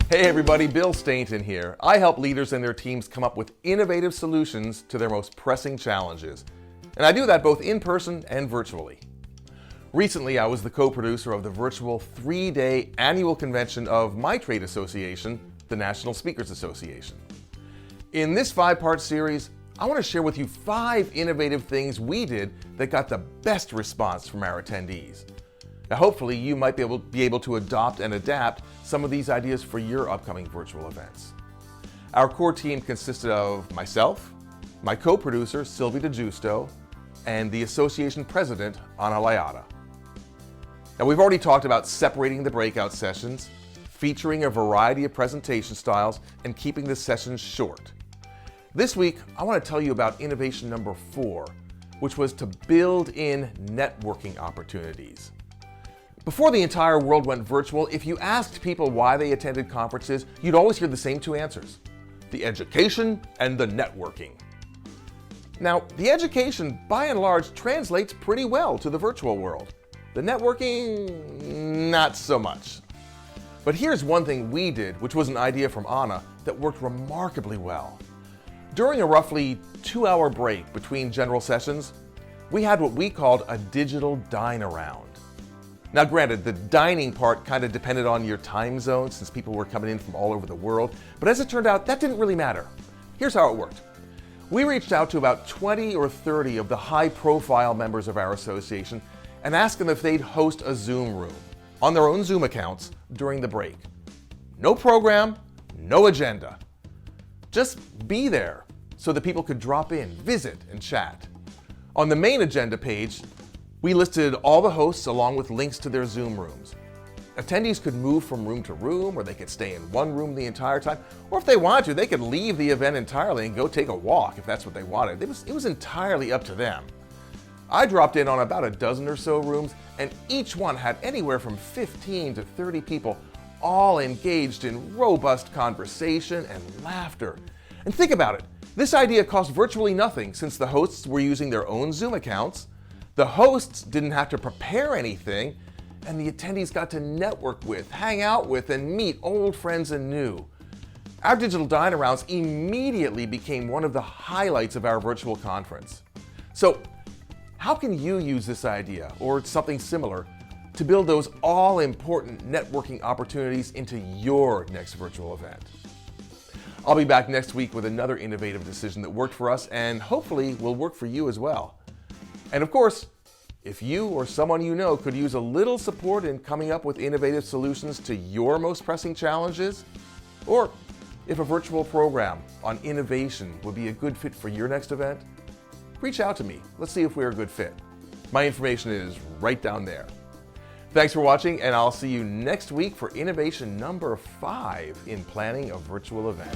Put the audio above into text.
Hey everybody, Bill Stainton here. I help leaders and their teams come up with innovative solutions to their most pressing challenges. And I do that both in person and virtually. Recently, I was the co-producer of the virtual 3-day annual convention of my trade association, the National Speakers Association. In this 5-part series, I want to share with you 5 innovative things we did that got the best response from our attendees. Now, hopefully, you might be able to adopt and adapt some of these ideas for your upcoming virtual events. Our core team consisted of myself, my co-producer, Sylvie DeGiusto, and the association president, Ana Layada. Now, we've already talked about separating the breakout sessions, featuring a variety of presentation styles, and keeping the sessions short. This week, I want to tell you about innovation number 4, which was to build in networking opportunities. Before the entire world went virtual, if you asked people why they attended conferences, you'd always hear the same 2 answers: the education and the networking. Now, the education, by and large, translates pretty well to the virtual world. The networking, not so much. But here's one thing we did, which was an idea from Ana, that worked remarkably well. During a roughly 2-hour break between general sessions, we had what we called a digital dine-around. Now granted, the dining part kind of depended on your time zone since people were coming in from all over the world, but as it turned out, that didn't really matter. Here's how it worked. We reached out to about 20 or 30 of the high-profile members of our association and asked them if they'd host a Zoom room on their own Zoom accounts during the break. No program, no agenda. Just be there so that people could drop in, visit, and chat. On the main agenda page, we listed all the hosts along with links to their Zoom rooms. Attendees could move from room to room, or they could stay in one room the entire time, or if they wanted to, they could leave the event entirely and go take a walk if that's what they wanted. It was entirely up to them. I dropped in on about a dozen or so rooms, and each one had anywhere from 15 to 30 people, all engaged in robust conversation and laughter. And think about it, this idea cost virtually nothing since the hosts were using their own Zoom accounts. The hosts didn't have to prepare anything, and the attendees got to network with, hang out with, and meet old friends and new. Our digital dine-arounds immediately became one of the highlights of our virtual conference. So, how can you use this idea, or something similar, to build those all-important networking opportunities into your next virtual event? I'll be back next week with another innovative decision that worked for us and hopefully will work for you as well. And of course, if you or someone you know could use a little support in coming up with innovative solutions to your most pressing challenges, or if a virtual program on innovation would be a good fit for your next event, reach out to me. Let's see if we're a good fit. My information is right down there. Thanks for watching, and I'll see you next week for innovation number 5 in planning a virtual event.